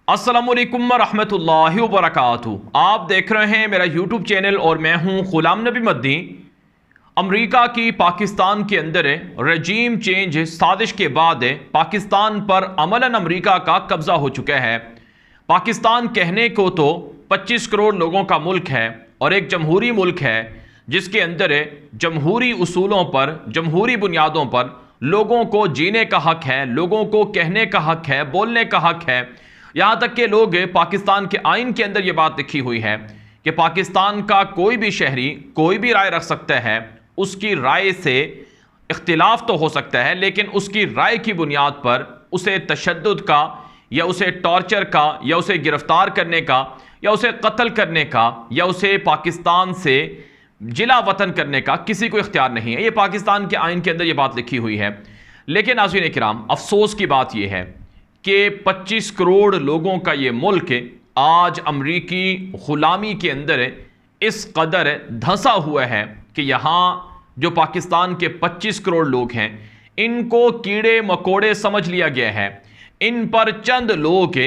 السلام علیکم ورحمۃ اللہ وبرکاتہ۔ آپ دیکھ رہے ہیں میرا یوٹیوب چینل اور میں ہوں غلام نبی مدنی۔ امریکہ کی پاکستان کے اندر رجیم چینج سازش کے بعد پاکستان پر عملاً امریکہ کا قبضہ ہو چکا ہے۔ پاکستان کہنے کو تو 25 کروڑ لوگوں کا ملک ہے اور ایک جمہوری ملک ہے جس کے اندر جمہوری اصولوں پر، جمہوری بنیادوں پر لوگوں کو جینے کا حق ہے، لوگوں کو کہنے کا حق ہے، بولنے کا حق ہے۔ یہاں تک کہ لوگ پاکستان کے آئین کے اندر یہ بات لکھی ہوئی ہے کہ پاکستان کا کوئی بھی شہری کوئی بھی رائے رکھ سکتا ہے، اس کی رائے سے اختلاف تو ہو سکتا ہے لیکن اس کی رائے کی بنیاد پر اسے تشدد کا یا اسے ٹارچر کا یا اسے گرفتار کرنے کا یا اسے قتل کرنے کا یا اسے پاکستان سے جلا وطن کرنے کا کسی کو اختیار نہیں ہے۔ یہ پاکستان کے آئین کے اندر یہ بات لکھی ہوئی ہے۔ لیکن ناظرین کرام، افسوس کی بات یہ ہے کہ 25 کروڑ لوگوں کا یہ ملک آج امریکی غلامی کے اندر اس قدر دھنسا ہوا ہے کہ یہاں جو پاکستان کے 25 کروڑ لوگ ہیں ان کو کیڑے مکوڑے سمجھ لیا گیا ہے۔ ان پر چند لوگ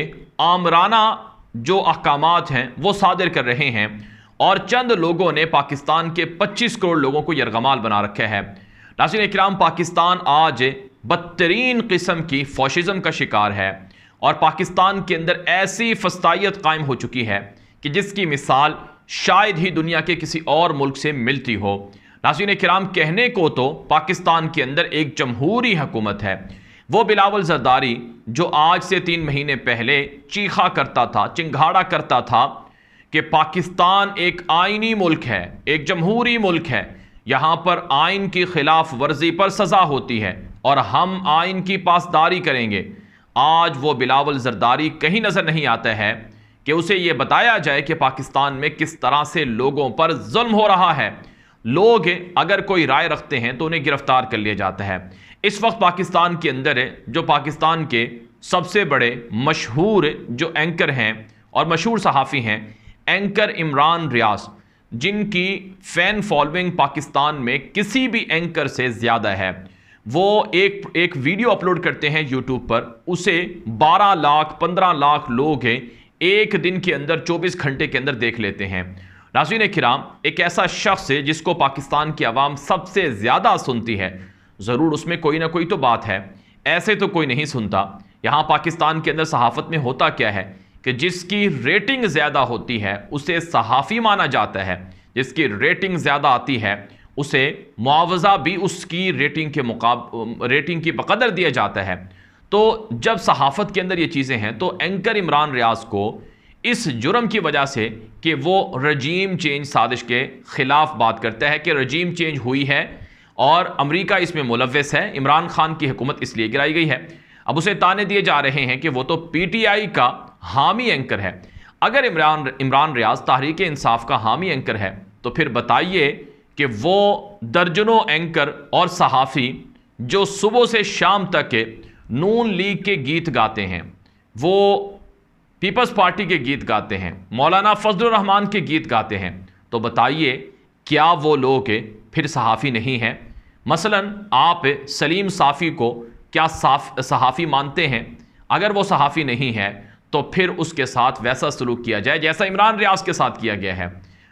آمرانہ جو احکامات ہیں وہ صادر کر رہے ہیں اور چند لوگوں نے پاکستان کے 25 کروڑ لوگوں کو یرغمال بنا رکھا ہے۔ ناظرین اکرام، پاکستان آج بدترین قسم کی فاشزم کا شکار ہے اور پاکستان کے اندر ایسی فسطائیت قائم ہو چکی ہے کہ جس کی مثال شاید ہی دنیا کے کسی اور ملک سے ملتی ہو۔ ناظرین کرام، کہنے کو تو پاکستان کے اندر ایک جمہوری حکومت ہے۔ وہ بلاول زرداری جو آج سے 3 مہینے پہلے چیخا کرتا تھا، چنگھاڑا کرتا تھا کہ پاکستان ایک آئینی ملک ہے، ایک جمہوری ملک ہے، یہاں پر آئین کی خلاف ورزی پر سزا ہوتی ہے اور ہم آئین کی پاسداری کریں گے، آج وہ بلاول زرداری کہیں نظر نہیں آتا ہے کہ اسے یہ بتایا جائے کہ پاکستان میں کس طرح سے لوگوں پر ظلم ہو رہا ہے۔ لوگ اگر کوئی رائے رکھتے ہیں تو انہیں گرفتار کر لیا جاتا ہے۔ اس وقت پاکستان کے اندر جو پاکستان کے سب سے بڑے مشہور جو اینکر ہیں اور مشہور صحافی ہیں، اینکر عمران ریاض، جن کی فین فالوئنگ پاکستان میں کسی بھی اینکر سے زیادہ ہے، وہ ایک ویڈیو اپلوڈ کرتے ہیں یوٹیوب پر، اسے 12 لاکھ 15 لاکھ لوگ ایک دن کے اندر 24 گھنٹے کے اندر دیکھ لیتے ہیں۔ ناظرین کرام، ایک ایسا شخص ہے جس کو پاکستان کی عوام سب سے زیادہ سنتی ہے، ضرور اس میں کوئی نہ کوئی تو بات ہے، ایسے تو کوئی نہیں سنتا۔ یہاں پاکستان کے اندر صحافت میں ہوتا کیا ہے کہ جس کی ریٹنگ زیادہ ہوتی ہے اسے صحافی مانا جاتا ہے، جس کی ریٹنگ زیادہ آتی ہے اسے معاوضہ بھی اس کی ریٹنگ کی بقدر دیا جاتا ہے۔ تو جب صحافت کے اندر یہ چیزیں ہیں تو اینکر عمران ریاض کو اس جرم کی وجہ سے کہ وہ رجیم چینج سازش کے خلاف بات کرتا ہے کہ رجیم چینج ہوئی ہے اور امریکہ اس میں ملوث ہے، عمران خان کی حکومت اس لیے گرائی گئی ہے، اب اسے تانے دیے جا رہے ہیں کہ وہ تو پی ٹی آئی کا حامی اینکر ہے۔ اگر عمران ریاض تحریک انصاف کا حامی اینکر ہے تو پھر بتائیے کہ وہ درجنوں اینکر اور صحافی جو صبح سے شام تک نون لیگ کے گیت گاتے ہیں، وہ پیپلز پارٹی کے گیت گاتے ہیں، مولانا فضل الرحمان کے گیت گاتے ہیں، تو بتائیے کیا وہ لوگ پھر صحافی نہیں ہیں؟ مثلا آپ سلیم صافی کو کیا صحافی مانتے ہیں؟ اگر وہ صحافی نہیں ہے تو پھر اس کے ساتھ ویسا سلوک کیا جائے جیسا عمران ریاض کے ساتھ کیا گیا ہے۔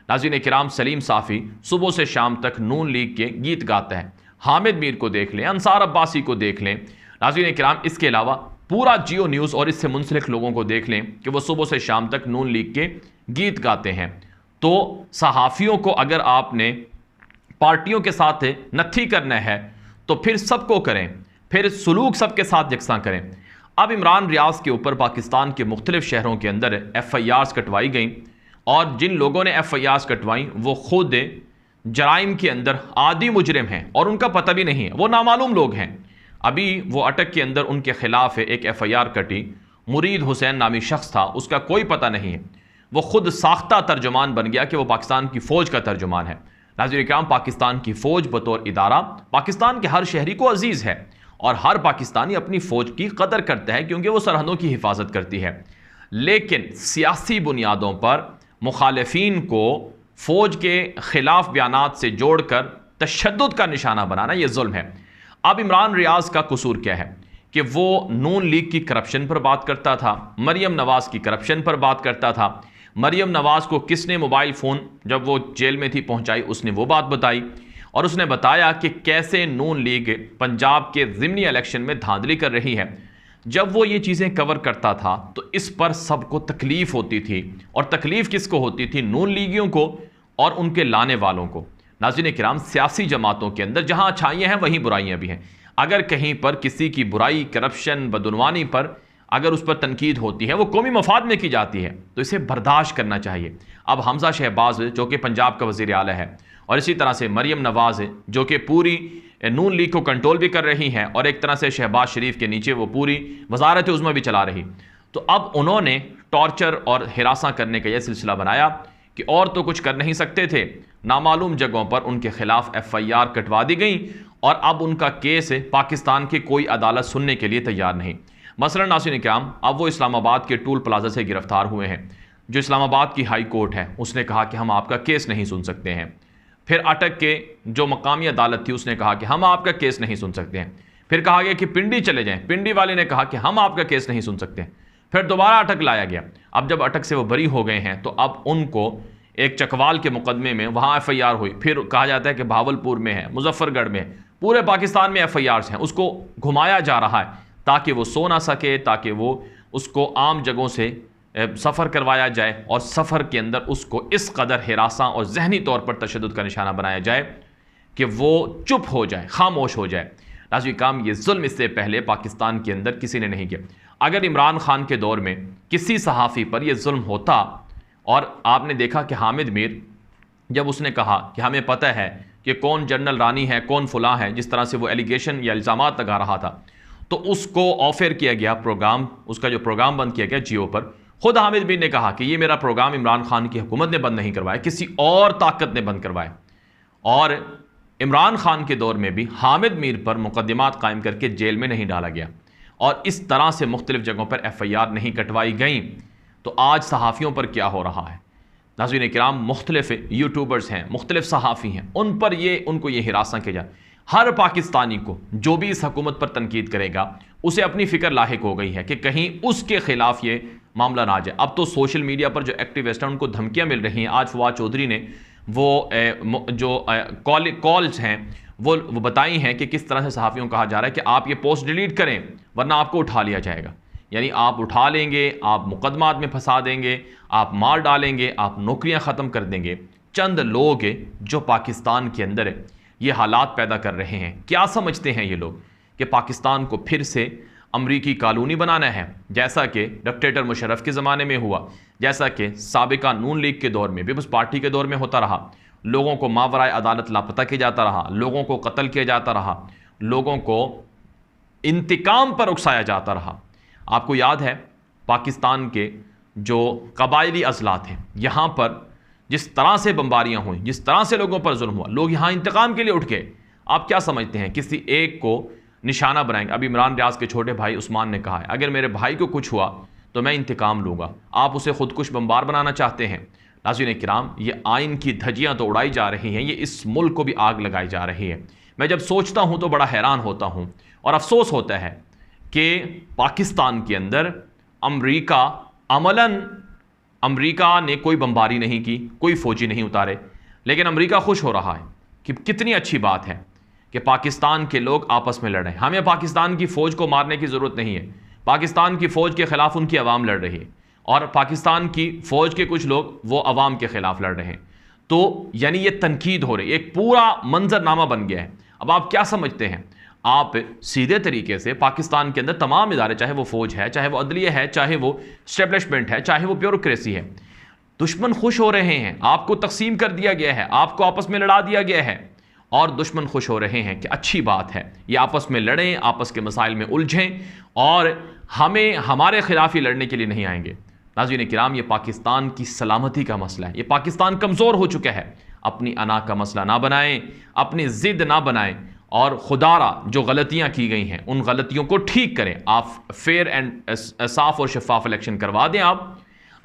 ناظرین کرام، سلیم صافی صبح سے شام تک نون لیگ کے گیت گاتا ہے، حامد میر کو دیکھ لیں، انصار عباسی کو دیکھ لیں۔ ناظرین کرام، اس کے علاوہ پورا جیو نیوز اور اس سے منسلک لوگوں کو دیکھ لیں کہ وہ صبح سے شام تک نون لیگ کے گیت گاتے ہیں۔ تو صحافیوں کو اگر آپ نے پارٹیوں کے ساتھ نتھی کرنا ہے تو پھر سب کو کریں، پھر سلوک سب کے ساتھ یکساں کریں۔ اب عمران ریاض کے اوپر پاکستان کے مختلف شہروں کے اندر ایف آئی آرز کٹوائی گئیں اور جن لوگوں نے ایف آئی آرز کٹوائیں وہ خود جرائم کے اندر عادی مجرم ہیں اور ان کا پتہ بھی نہیں ہے، وہ نامعلوم لوگ ہیں۔ ابھی وہ اٹک کے اندر ان کے خلاف ایک ایف آئی آر کٹی، مرید حسین نامی شخص تھا، اس کا کوئی پتہ نہیں ہے، وہ خود ساختہ ترجمان بن گیا کہ وہ پاکستان کی فوج کا ترجمان ہے۔ ناظرین کرام، پاکستان کی فوج بطور ادارہ پاکستان کے ہر شہری کو عزیز ہے اور ہر پاکستانی اپنی فوج کی قدر کرتا ہے کیونکہ وہ سرحدوں کی حفاظت کرتی ہے، لیکن سیاسی بنیادوں پر مخالفین کو فوج کے خلاف بیانات سے جوڑ کر تشدد کا نشانہ بنانا یہ ظلم ہے۔ اب عمران ریاض کا قصور کیا ہے؟ کہ وہ نون لیگ کی کرپشن پر بات کرتا تھا، مریم نواز کی کرپشن پر بات کرتا تھا، مریم نواز کو کس نے موبائل فون جب وہ جیل میں تھی پہنچائی، اس نے وہ بات بتائی، اور اس نے بتایا کہ کیسے نون لیگ پنجاب کے ضمنی الیکشن میں دھاندلی کر رہی ہے۔ جب وہ یہ چیزیں کور کرتا تھا تو اس پر سب کو تکلیف ہوتی تھی، اور تکلیف کس کو ہوتی تھی؟ نون لیگیوں کو اور ان کے لانے والوں کو۔ ناظرین کرام، سیاسی جماعتوں کے اندر جہاں اچھائیاں ہیں وہیں برائیاں بھی ہیں۔ اگر کہیں پر کسی کی برائی، کرپشن، بدعنوانی پر اگر اس پر تنقید ہوتی ہے، وہ قومی مفاد میں کی جاتی ہے، تو اسے برداشت کرنا چاہیے۔ اب حمزہ شہباز جو کہ پنجاب کا وزیر اعلیٰ ہے، اور اسی طرح سے مریم نواز جو کہ پوری نون لیگ کو کنٹرول بھی کر رہی ہیں، اور ایک طرح سے شہباز شریف کے نیچے وہ پوری وزارت عظمیٰ بھی چلا رہی، تو اب انہوں نے ٹارچر اور ہراساں کرنے کا یہ سلسلہ بنایا کہ اور تو کچھ کر نہیں سکتے تھے، نامعلوم جگہوں پر ان کے خلاف FIR کٹوا دی گئیں، اور اب ان کا کیس پاکستان کی کوئی عدالت سننے کے لیے تیار نہیں۔ مثلا ناظرین کرام، اب وہ اسلام آباد کے ٹول پلازا سے گرفتار ہوئے ہیں۔ جو اسلام آباد کی ہائی کورٹ ہے اس نے کہا کہ ہم آپ کا کیس نہیں سن سکتے ہیں۔ پھر اٹک کے جو مقامی عدالت تھی اس نے کہا کہ ہم آپ کا کیس نہیں سن سکتے ہیں۔ پھر کہا گیا کہ پنڈی چلے جائیں، پنڈی والے نے کہا کہ ہم آپ کا کیس نہیں سن سکتے ہیں۔ پھر دوبارہ اٹک لایا گیا۔ اب جب اٹک سے وہ بری ہو گئے ہیں تو اب ان کو ایک چکوال کے مقدمے میں وہاں FIR ہوئی، پھر کہا جاتا ہے کہ بھاولپور میں ہے، مظفر گڑھ میں ہے، پورے پاکستان میں FIRs ہیں، اس کو گھمایا جا رہا ہے تاکہ وہ سو نہ سکے، تاکہ وہ اس کو عام جگہوں سے سفر کروایا جائے، اور سفر کے اندر اس کو اس قدر ہراساں اور ذہنی طور پر تشدد کا نشانہ بنایا جائے کہ وہ چپ ہو جائے، خاموش ہو جائے۔ ناظرین کرام، یہ ظلم اس سے پہلے پاکستان کے اندر کسی نے نہیں کیا۔ اگر عمران خان کے دور میں کسی صحافی پر یہ ظلم ہوتا، اور آپ نے دیکھا کہ حامد میر جب اس نے کہا کہ ہمیں پتہ ہے کہ کون جنرل رانی ہے، کون فلاں ہے، جس طرح سے وہ ایلیگیشن یا الزامات لگا رہا تھا، تو اس کو آفر کیا گیا پروگرام، اس کا جو پروگرام بند کیا گیا جیو پر، خود حامد میر نے کہا کہ یہ میرا پروگرام عمران خان کی حکومت نے بند نہیں کروایا، کسی اور طاقت نے بند کروایا۔ اور عمران خان کے دور میں بھی حامد میر پر مقدمات قائم کر کے جیل میں نہیں ڈالا گیا، اور اس طرح سے مختلف جگہوں پر FIR نہیں کٹوائی گئیں۔ تو آج صحافیوں پر کیا ہو رہا ہے؟ ناظرین کرام، مختلف یوٹیوبرز ہیں، مختلف صحافی ہیں، ان کو یہ ہراساں کیا جائے۔ ہر پاکستانی کو جو بھی اس حکومت پر تنقید کرے گا اسے اپنی فکر لاحق ہو گئی ہے کہ کہیں اس کے خلاف یہ معاملہ نہ آ جائے۔ اب تو سوشل میڈیا پر جو ایکٹیوسٹ ہیں ان کو دھمکیاں مل رہی ہیں۔ آج فواد چودھری نے وہ جو کالز ہیں وہ بتائی ہیں کہ کس طرح سے صحافیوں کو کہا جا رہا ہے کہ آپ یہ پوسٹ ڈیلیٹ کریں ورنہ آپ کو اٹھا لیا جائے گا، یعنی آپ اٹھا لیں گے، آپ مقدمات میں پھنسا دیں گے، آپ مار ڈالیں گے، آپ نوکریاں ختم کر دیں گے۔ چند لوگ جو پاکستان کے اندر یہ حالات پیدا کر رہے ہیں، کیا سمجھتے ہیں یہ لوگ کہ پاکستان کو پھر سے امریکی کالونی بنانا ہے، جیسا کہ ڈکٹیٹر مشرف کے زمانے میں ہوا، جیسا کہ سابقہ نون لیگ کے دور میں پیپلز پارٹی کے دور میں ہوتا رہا، لوگوں کو ماورائے عدالت لاپتہ کیا جاتا رہا، لوگوں کو قتل کیا جاتا رہا، لوگوں کو انتقام پر اکسایا جاتا رہا۔ آپ کو یاد ہے پاکستان کے جو قبائلی اضلاع ہیں، یہاں پر جس طرح سے بمباریاں ہوئیں، جس طرح سے لوگوں پر ظلم ہوا، لوگ یہاں انتقام کے لیے اٹھ گئے۔ آپ کیا سمجھتے ہیں کسی ایک کو نشانہ بنائیں گے؟ ابھی عمران ریاض کے چھوٹے بھائی عثمان نے کہا ہے اگر میرے بھائی کو کچھ ہوا تو میں انتقام لوں گا۔ آپ اسے خودکش بمبار بنانا چاہتے ہیں۔ ناظرین کرام، یہ آئین کی دھجیاں تو اڑائی جا رہی ہیں، یہ اس ملک کو بھی آگ لگائی جا رہی ہے۔ میں جب سوچتا ہوں تو بڑا حیران ہوتا ہوں اور افسوس ہوتا ہے کہ پاکستان کے اندر امریکہ نے کوئی بمباری نہیں کی، کوئی فوجی نہیں اتارے، لیکن امریکہ خوش ہو رہا ہے کہ کتنی اچھی بات ہے کہ پاکستان کے لوگ آپس میں لڑ رہے ہیں۔ ہمیں پاکستان کی فوج کو مارنے کی ضرورت نہیں ہے، پاکستان کی فوج کے خلاف ان کی عوام لڑ رہی ہے، اور پاکستان کی فوج کے کچھ لوگ وہ عوام کے خلاف لڑ رہے ہیں۔ تو یعنی یہ تنقید ہو رہی ہے، ایک پورا منظرنامہ بن گیا ہے۔ اب آپ کیا سمجھتے ہیں؟ آپ سیدھے طریقے سے پاکستان کے اندر تمام ادارے، چاہے وہ فوج ہے، چاہے وہ عدلیہ ہے، چاہے وہ اسٹیبلشمنٹ ہے، چاہے وہ بیوروکریسی ہے، دشمن خوش ہو رہے ہیں، آپ کو تقسیم کر دیا گیا ہے، آپ کو آپس میں لڑا دیا گیا ہے، اور دشمن خوش ہو رہے ہیں کہ اچھی بات ہے، یہ آپس میں لڑیں، آپس کے مسائل میں الجھیں، اور ہمارے خلاف ہی لڑنے کے لیے نہیں آئیں گے۔ ناظرین کرام، یہ پاکستان کی سلامتی کا مسئلہ ہے، یہ پاکستان کمزور ہو چکا ہے۔ اپنی انا کا مسئلہ نہ بنائیں، اپنی ضد نہ بنائیں، اور خدا را جو غلطیاں کی گئی ہیں ان غلطیوں کو ٹھیک کریں۔ آپ فیئر اینڈ صاف اور شفاف الیکشن کروا دیں،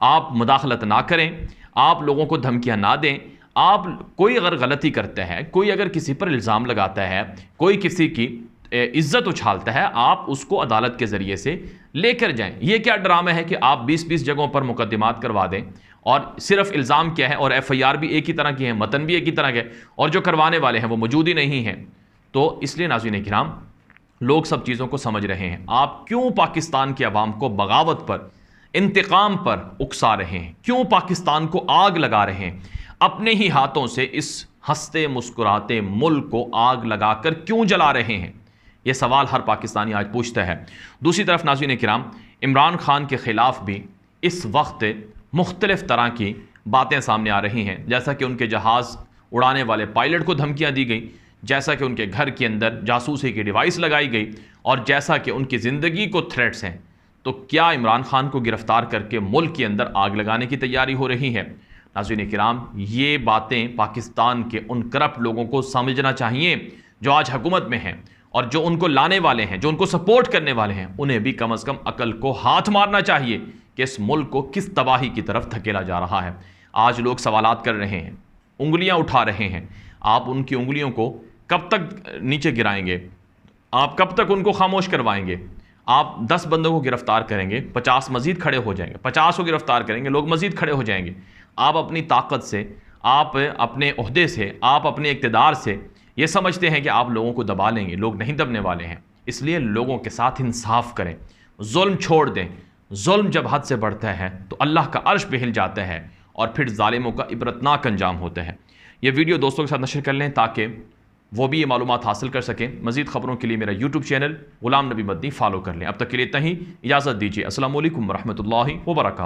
آپ مداخلت نہ کریں، آپ لوگوں کو دھمکیاں نہ دیں۔ آپ کوئی اگر غلطی کرتا ہے، کوئی اگر کسی پر الزام لگاتا ہے، کوئی کسی کی عزت اچھالتا ہے آپ اس کو عدالت کے ذریعے سے لے کر جائیں۔ یہ کیا ڈرامہ ہے کہ آپ 20 جگہوں پر مقدمات کروا دیں اور صرف الزام کیا ہے، اور ایف آئی آر بھی ایک ہی طرح کی ہے، متن بھی ایک ہی طرح کے، اور جو کروانے والے ہیں وہ موجود ہی نہیں ہیں۔ تو اس لیے ناظرین کرام، لوگ سب چیزوں کو سمجھ رہے ہیں۔ آپ کیوں پاکستان کی عوام کو بغاوت پر، انتقام پر اکسا رہے ہیں؟ کیوں پاکستان کو آگ لگا رہے ہیں؟ اپنے ہی ہاتھوں سے اس ہنستے مسکراتے ملک کو آگ لگا کر کیوں جلا رہے ہیں؟ یہ سوال ہر پاکستانی آج پوچھتا ہے۔ دوسری طرف ناظرین کرام، عمران خان کے خلاف بھی اس وقت مختلف طرح کی باتیں سامنے آ رہی ہیں، جیسا کہ ان کے جہاز اڑانے والے پائلٹ کو دھمکیاں دی گئی، جیسا کہ ان کے گھر کے اندر جاسوسی کی ڈیوائس لگائی گئی، اور جیسا کہ ان کی زندگی کو تھریٹس ہیں۔ تو کیا عمران خان کو گرفتار کر کے ملک کے اندر آگ لگانے کی تیاری ہو رہی ہے؟ ناظرین کرام، یہ باتیں پاکستان کے ان کرپٹ لوگوں کو سمجھنا چاہیے جو آج حکومت میں ہیں، اور جو ان کو لانے والے ہیں، جو ان کو سپورٹ کرنے والے ہیں، انہیں بھی کم از کم عقل کو ہاتھ مارنا چاہیے کہ اس ملک کو کس تباہی کی طرف دھکیلا جا رہا ہے۔ آج لوگ سوالات کر رہے ہیں، انگلیاں اٹھا رہے ہیں۔ آپ ان کی انگلیوں کو کب تک نیچے گرائیں گے؟ آپ کب تک ان کو خاموش کروائیں گے؟ آپ 10 بندوں کو گرفتار کریں گے، 50 مزید کھڑے ہو جائیں گے، 50 کو گرفتار کریں گے، لوگ مزید کھڑے ہو جائیں گے۔ آپ اپنی طاقت سے، آپ اپنے عہدے سے، آپ اپنے اقتدار سے یہ سمجھتے ہیں کہ آپ لوگوں کو دبا لیں گے۔ لوگ نہیں دبنے والے ہیں۔ اس لیے لوگوں کے ساتھ انصاف کریں، ظلم چھوڑ دیں۔ ظلم جب حد سے بڑھتا ہے تو اللہ کا عرش پہ ہل جاتا ہے، اور پھر ظالموں کا عبرتناک انجام ہوتا ہے۔ یہ ویڈیو دوستوں کے ساتھ نشر کر لیں تاکہ وہ بھی یہ معلومات حاصل کر سکیں۔ مزید خبروں کے لیے میرا یوٹیوب چینل غلام نبی مدنی فالو کر لیں۔ اب تک کے لیے اتنا ہی، اجازت دیجیے۔ السلام علیکم ورحمۃ اللہ وبرکاتہ۔